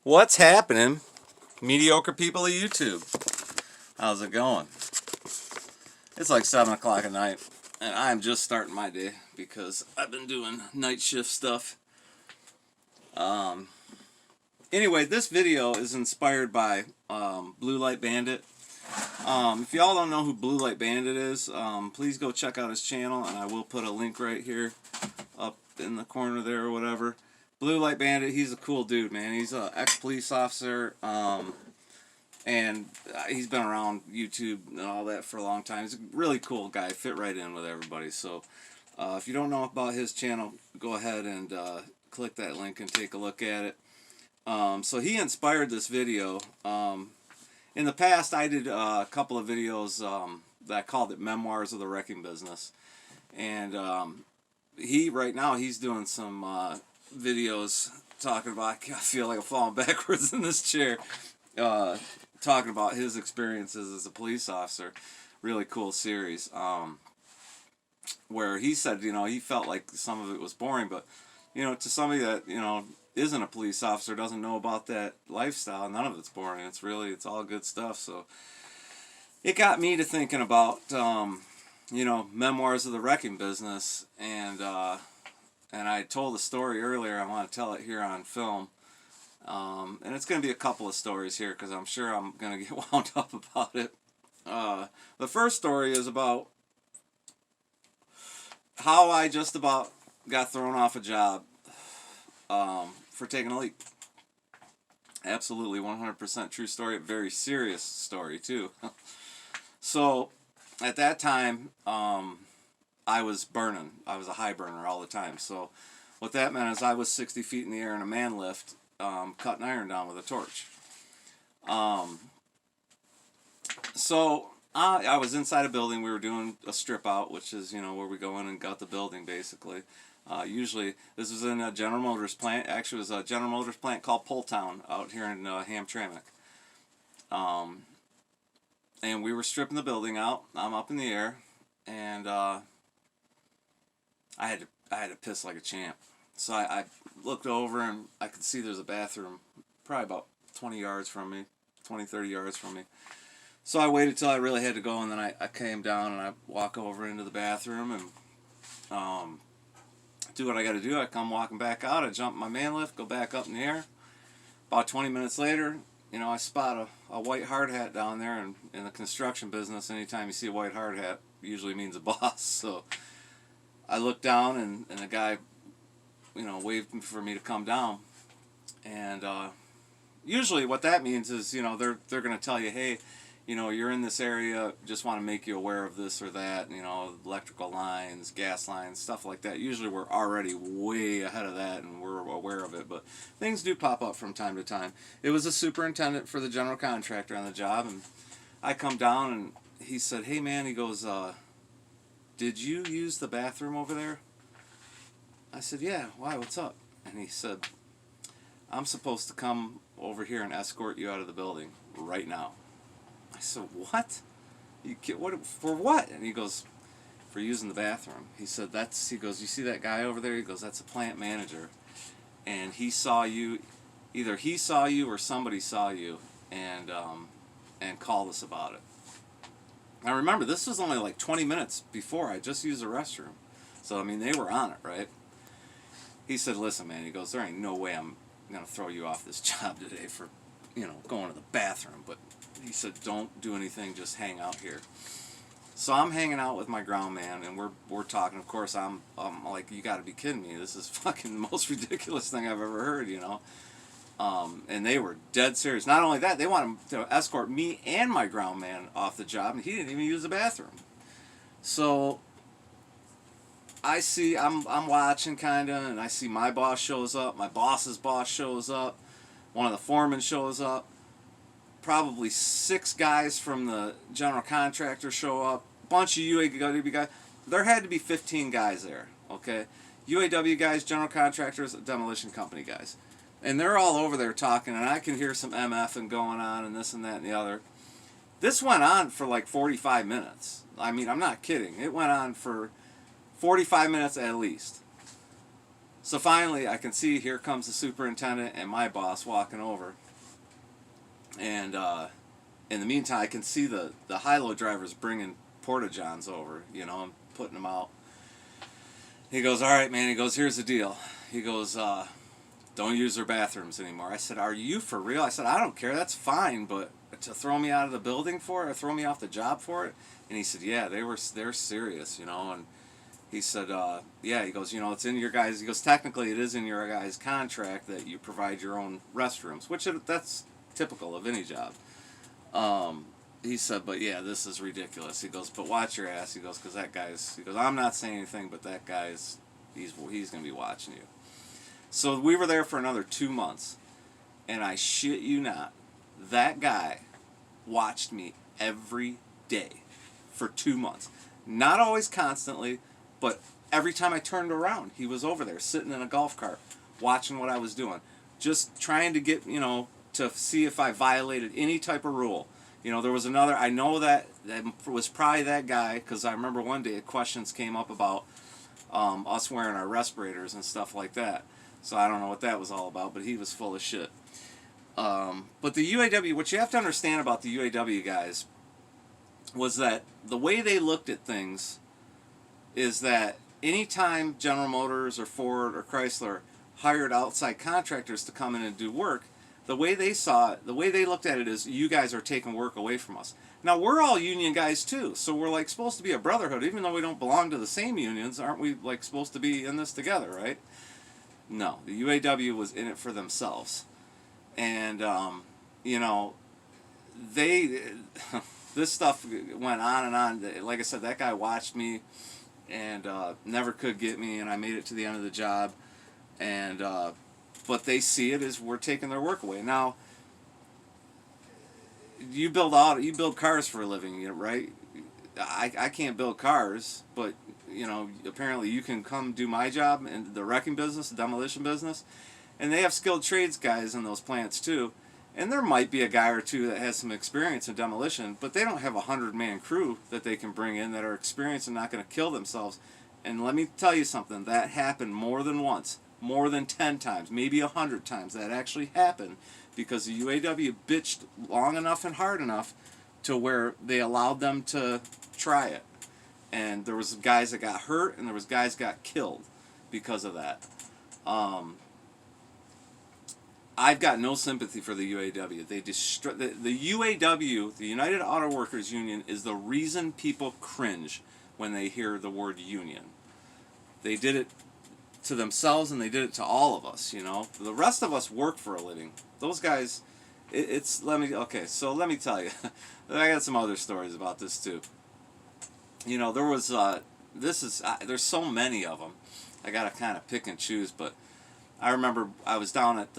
What's happening, mediocre people of YouTube? How's it going? It's like 7 o'clock at night, and I'm just starting my day because I've been doing night shift stuff. Anyway, this video is inspired by Blue Light Bandit. If y'all don't know who Blue Light Bandit is, please go check out his channel, and I will put a link right here up in the corner there or whatever. Blue Light Bandit, he's a cool dude, man. He's an ex-police officer, and he's been around YouTube and all that for a long time. He's a really cool guy, fit right in with everybody. So if you don't know about his channel, go ahead and click that link and take a look at it. So he inspired this video. In the past, I did a couple of videos that I called it Memoirs of the Wrecking Business. And right now, he's doing some videos talking about, I feel like I'm falling backwards in this chair, talking about his experiences as a police officer. Really cool series, where he said, he felt like some of it was boring, but, to somebody that, isn't a police officer, doesn't know about that lifestyle, none of it's boring. It's all good stuff. So it got me to thinking about, Memoirs of the Wrecking Business, and I told the story earlier. I want to tell it here on film. And it's going to be a couple of stories here because I'm sure I'm going to get wound up about it. The first story is about how I just about got thrown off a job for taking a leak. Absolutely 100% true story. Very serious story, too. So, at that time, I was burning. I was a high burner all the time. So what that meant is I was 60 feet in the air in a man lift, cutting iron down with a torch. So I was inside a building. We were doing a strip out, which is, where we go in and gut the building, basically. Usually, this was in a General Motors plant. Actually, it was a General Motors plant called Pulltown out here in Hamtramck. And we were stripping the building out. I'm up in the air, and I had to piss like a champ. So I looked over, and I could see there's a bathroom probably about 20 yards from me, 20, 30 yards from me. So I waited till I really had to go, and then I came down, and I walk over into the bathroom, and do what I got to do. I come walking back out. I jump my man lift, go back up in the air. About 20 minutes later, I spot a white hard hat down there, and in the construction business, anytime you see a white hard hat, usually means a boss. So I looked down, and the guy, waved for me to come down. And usually what that means is, they're going to tell you, hey, you're in this area, just want to make you aware of this or that, electrical lines, gas lines, stuff like that. Usually we're already way ahead of that and we're aware of it, but things do pop up from time to time. It was a superintendent for the general contractor on the job, and I come down, and he said, hey man, he goes, did you use the bathroom over there? I said, yeah, why, what's up? And he said, I'm supposed to come over here and escort you out of the building right now. I said, what? What for what? And he goes, for using the bathroom. He said, he goes, you see that guy over there? He goes, that's a plant manager. And he saw you, either he saw you or somebody saw you, and called us about it. Now remember, this was only like 20 minutes before I just used the restroom. So, they were on it, right? He said, listen, man, he goes, there ain't no way I'm going to throw you off this job today for, going to the bathroom. But he said, don't do anything, just hang out here. So I'm hanging out with my ground man, and we're talking. Of course, I'm like, you got to be kidding me. This is fucking the most ridiculous thing I've ever heard, And they were dead serious. Not only that, they wanted to escort me and my ground man off the job, and he didn't even use the bathroom. So I'm watching kind of, and I see my boss shows up, my boss's boss shows up, one of the foremen shows up, probably 6 guys from the general contractor show up, bunch of UAW guys. There had to be 15 guys there, okay? UAW guys, general contractors, demolition company guys. And they're all over there talking, and I can hear some MFing going on and this and that and the other. This went on for like 45 minutes. I'm not kidding. It went on for 45 minutes at least. So finally, I can see here comes the superintendent and my boss walking over. And in the meantime, I can see the high-low drivers bringing porta-johns over, and putting them out. He goes, all right, man. He goes, here's the deal. He goes, don't use their bathrooms anymore. I said, are you for real? I said, I don't care. That's fine, but to throw me out of the building for it, or throw me off the job for it? And he said, yeah, they're serious, And he said, yeah, he goes, it's in your guys. He goes, technically, it is in your guys' contract that you provide your own restrooms, which that's typical of any job. He said, but yeah, this is ridiculous. He goes, but watch your ass. He goes, because he goes, I'm not saying anything, but that guy's, he's going to be watching you. So we were there for another 2 months, and I shit you not, that guy watched me every day for 2 months. Not always constantly, but every time I turned around, he was over there sitting in a golf cart watching what I was doing, just trying to get, to see if I violated any type of rule. There was another, I know that was probably that guy, because I remember one day questions came up about us wearing our respirators and stuff like that. So I don't know what that was all about, but he was full of shit. But the UAW, what you have to understand about the UAW guys was that the way they looked at things is that anytime General Motors or Ford or Chrysler hired outside contractors to come in and do work, the way they saw it, the way they looked at it is, you guys are taking work away from us. Now, we're all union guys too, so we're like supposed to be a brotherhood. Even though we don't belong to the same unions, aren't we like supposed to be in this together, right? No, the UAW was in it for themselves. And, this stuff went on and on. Like I said, that guy watched me and never could get me, and I made it to the end of the job. And, but they see it as we're taking their work away. Now, you build cars for a living, right? I can't build cars, but apparently you can come do my job in the wrecking business, the demolition business, and they have skilled trades guys in those plants too. And there might be a guy or two that has some experience in demolition, but they don't have a 100-man crew that they can bring in that are experienced and not going to kill themselves. And let me tell you something, that happened more than once. More than 10 times, maybe 100 times. That actually happened because the UAW bitched long enough and hard enough to where they allowed them to try it. And there was guys that got hurt, and there was guys that got killed because of that. I've got no sympathy for the UAW. They the UAW, the United Auto Workers Union, is the reason people cringe when they hear the word union. They did it to themselves, and they did it to all of us, The rest of us work for a living. Those guys, let me tell you. I got some other stories about this too. There was, there's so many of them. I got to kind of pick and choose, but I remember I was down at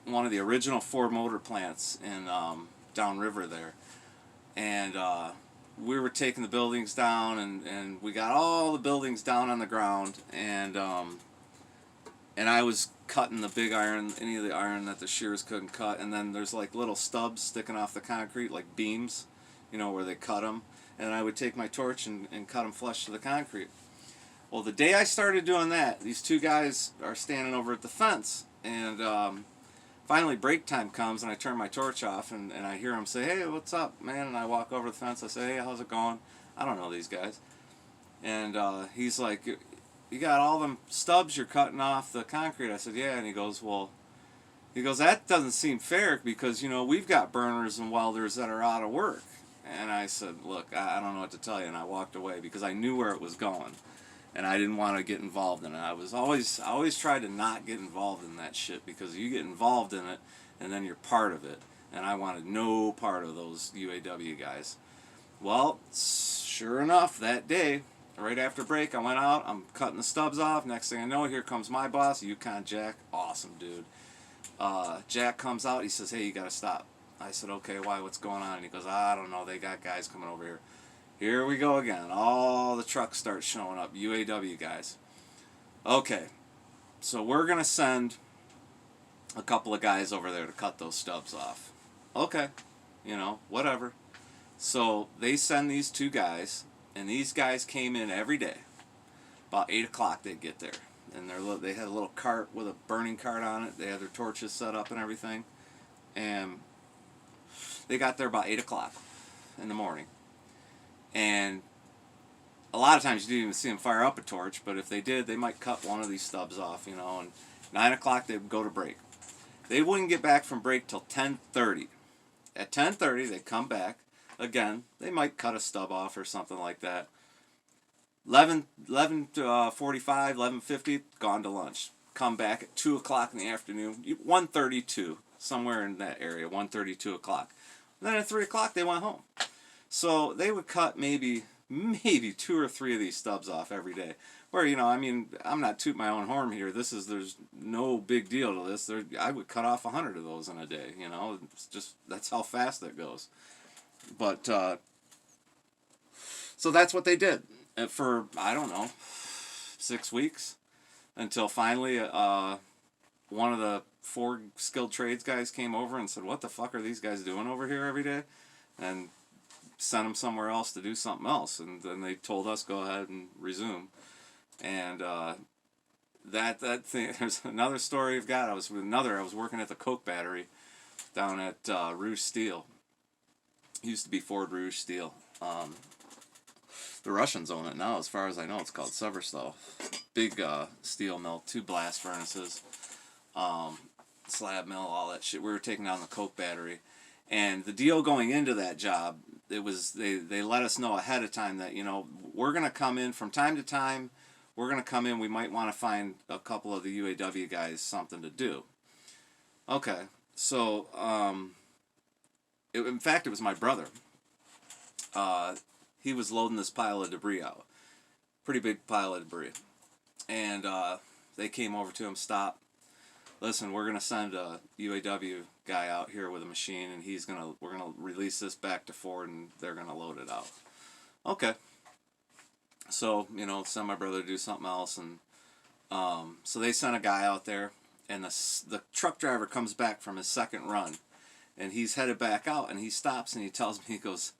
one of the original Ford motor plants in downriver there, and we were taking the buildings down, and we got all the buildings down on the ground, and I was cutting the big iron, any of the iron that the shears couldn't cut, and then there's like little stubs sticking off the concrete, like beams, where they cut them, and I would take my torch and cut them flush to the concrete. Well, the day I started doing that, these two guys are standing over at the fence, and finally break time comes, and I turn my torch off, and I hear him say, hey, what's up, man? And I walk over the fence, I say, hey, how's it going? I don't know these guys. And he's like, you got all them stubs you're cutting off the concrete? I said, yeah. And he goes, that doesn't seem fair because, we've got burners and welders that are out of work. And I said, look, I don't know what to tell you. And I walked away because I knew where it was going. And I didn't want to get involved in it. I always tried to not get involved in that shit because you get involved in it and then you're part of it. And I wanted no part of those UAW guys. Well, sure enough, that day, right after break, I went out, I'm cutting the stubs off. Next thing I know, here comes my boss, Yukon Jack. Awesome, dude. Jack comes out, he says, hey, you got to stop. I said, okay, why? What's going on? And he goes, I don't know, they got guys coming over here. Here we go again. All the trucks start showing up, UAW guys. Okay, so we're going to send a couple of guys over there to cut those stubs off. Okay, whatever. So they send these two guys, and these guys came in every day. About 8 o'clock they'd get there. and they had a little cart with a burning cart on it. They had their torches set up and everything, and they got there about 8 o'clock in the morning, and a lot of times you didn't even see them fire up a torch, but if they did, they might cut one of these stubs off, you know. And 9 o'clock they would go to break. They wouldn't get back from break till 10:30. At 10:30 they come back again. They might cut a stub off or something like that. 11:45, 11:50, gone to lunch. Come back at 2 o'clock in the afternoon. 1:32, somewhere in that area. 1:30, 2 o'clock. And then at 3 o'clock they went home. So they would cut maybe 2 or 3 of these stubs off every day. Where, you know, I mean, I'm not tooting my own horn here. There's no big deal to this. I would cut off 100 of those in a day. You know, it's just that's how fast that goes. But so that's what they did for, I don't know, 6 weeks, until finally one of the 4 skilled trades guys came over and said, "What the fuck are these guys doing over here every day?" And sent them somewhere else to do something else. And then they told us, go ahead and resume. And that thing, there's another story I've got. I was working at the Coke battery down at Rouge Steel. It used to be Ford Rouge Steel. The Russians own it now, as far as I know. It's called Severstal. Big steel mill, 2 blast furnaces, slab mill, all that shit. We were taking down the Coke battery. And the deal going into that job, it was they let us know ahead of time that, you know, we're going to come in from time to time. We're going to come in. We might want to find a couple of the UAW guys something to do. Okay. So, in fact, it was my brother. He was loading this pile of debris out. Pretty big pile of debris. And they came over to him, stop. Listen, we're going to send a UAW guy out here with a machine, and we're going to release this back to Ford, and they're going to load it out. Okay. So, you know, send my brother to do something else, and so they sent a guy out there, and the truck driver comes back from his second run, and he's headed back out, and he stops, and he tells me, he goes,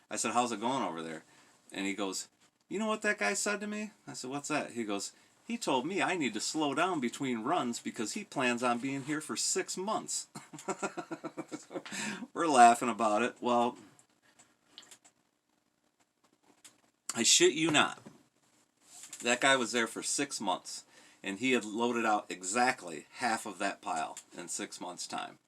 I said, "How's it going over there?" And he goes, "You know what that guy said to me?" I said, "What's that?" He goes, "He told me I need to slow down between runs because he plans on being here for 6 months." We're laughing about it. Well, I shit you not. That guy was there for 6 months, and he had loaded out exactly half of that pile in 6 months' time.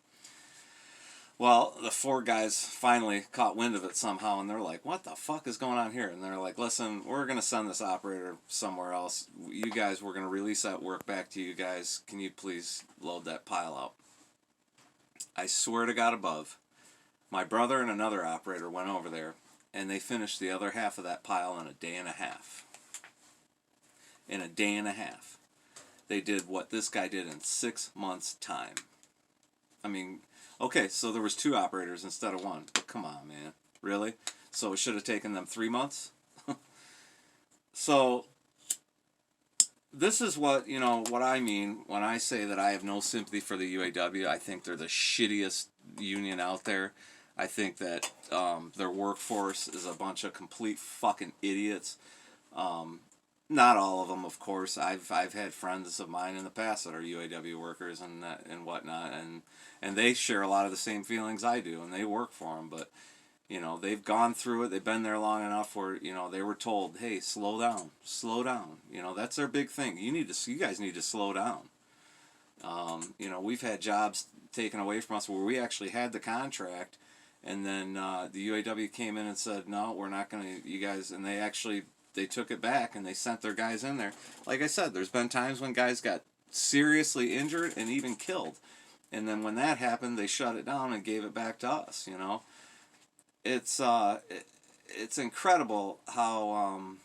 Well, the 4 guys finally caught wind of it somehow, and they're like, "What the fuck is going on here?" And they're like, "Listen, we're going to send this operator somewhere else. You guys, we're going to release that work back to you guys. Can you please load that pile out?" I swear to God above, my brother and another operator went over there, and they finished the other half of that pile in a day and a half. In a day and a half. They did what this guy did in 6 months' time. I mean, okay, so there was 2 operators instead of 1. But come on, man. Really? So it should have taken them 3 months? So, this is what, you know, what I mean when I say that I have no sympathy for the UAW. I think they're the shittiest union out there. I think that their workforce is a bunch of complete fucking idiots. Not all of them, of course. I've had friends of mine in the past that are UAW workers and whatnot, and they share a lot of the same feelings I do, and they work for them. But you know, they've gone through it. They've been there long enough where, you know, they were told, "Hey, slow down, slow down." You know, that's their big thing. You guys need to slow down. You know, we've had jobs taken away from us where we actually had the contract, and then the UAW came in and said, "No, we're not going to, you guys," and they took it back and they sent their guys in there. Like I said, there's been times when guys got seriously injured and even killed. And then when that happened, they shut it down and gave it back to us, you know. It's incredible how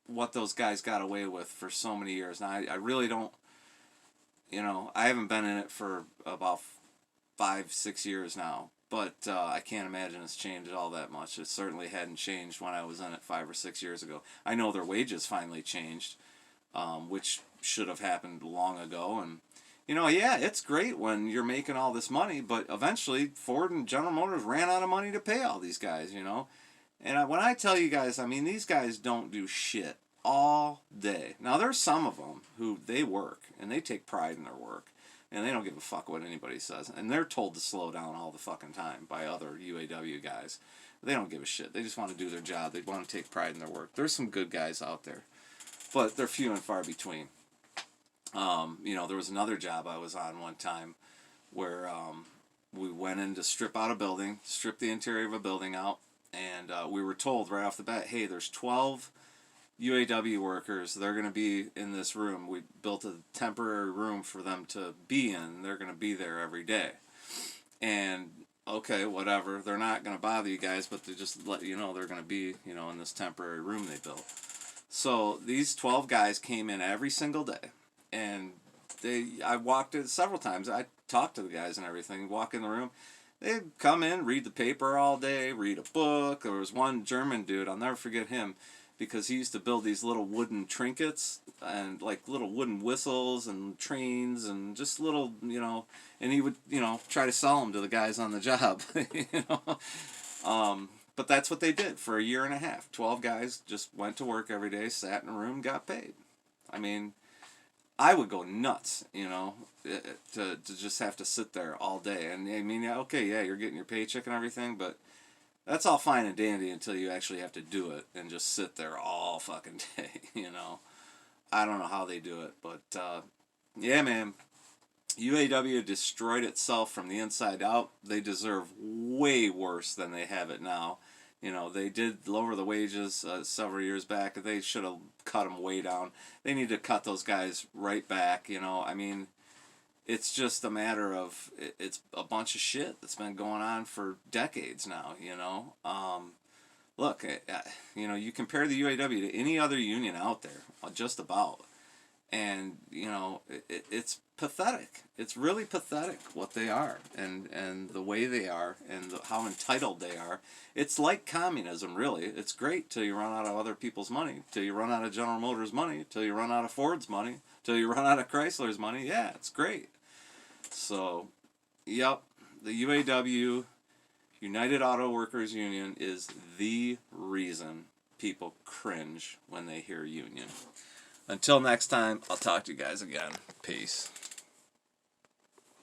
what those guys got away with for so many years. Now, I really don't, you know, I haven't been in it for about 5-6 years now. But I can't imagine it's changed all that much. It certainly hadn't changed when I was in it 5 or 6 years ago. I know their wages finally changed, which should have happened long ago. And, you know, yeah, it's great when you're making all this money, but eventually Ford and General Motors ran out of money to pay all these guys, you know. And when I tell you guys, I mean, these guys don't do shit all day. Now, there's some of them who they work, and they take pride in their work, and they don't give a fuck what anybody says. And they're told to slow down all the fucking time by other UAW guys. They don't give a shit. They just want to do their job. They want to take pride in their work. There's some good guys out there, but they're few and far between. There was another job I was on one time where we went in to strip out a building, strip the interior of a building out, and we were told right off the bat, hey, there's 12 UAW workers. They're going to be in this room. We built a temporary room for them to be in. They're going to be there every day. And, okay, whatever. They're not going to bother you guys, but they just let you know they're going to be, in this temporary room they built. So these 12 guys came in every single day. And I walked in several times. I talked to the guys and everything. Walk in the room. They'd come in, read the paper all day, read a book. There was one German dude, I'll never forget him, because he used to build these little wooden trinkets and like little wooden whistles and trains and just little, and he would, try to sell them to the guys on the job, But that's what they did for a year and a half. 12 guys just went to work every day, sat in a room, got paid. I mean, I would go nuts, to just have to sit there all day. And I mean, okay, yeah, you're getting your paycheck and everything, but that's all fine and dandy until you actually have to do it and just sit there all fucking day, I don't know how they do it, but yeah, man, UAW destroyed itself from the inside out. They deserve way worse than they have it now. They did lower the wages several years back. They should have cut them way down. They need to cut those guys right back, I mean, it's just a matter of, it's a bunch of shit that's been going on for decades now, Look, you compare the UAW to any other union out there, just about, and, it's pathetic. It's really pathetic what they are, and the way they are, and how entitled they are. It's like communism, really. It's great till you run out of other people's money, till you run out of General Motors' money, till you run out of Ford's money, till you run out of Chrysler's money. Yeah, it's great. So, yep, the UAW, United Auto Workers Union, is the reason people cringe when they hear union. Until next time, I'll talk to you guys again. Peace.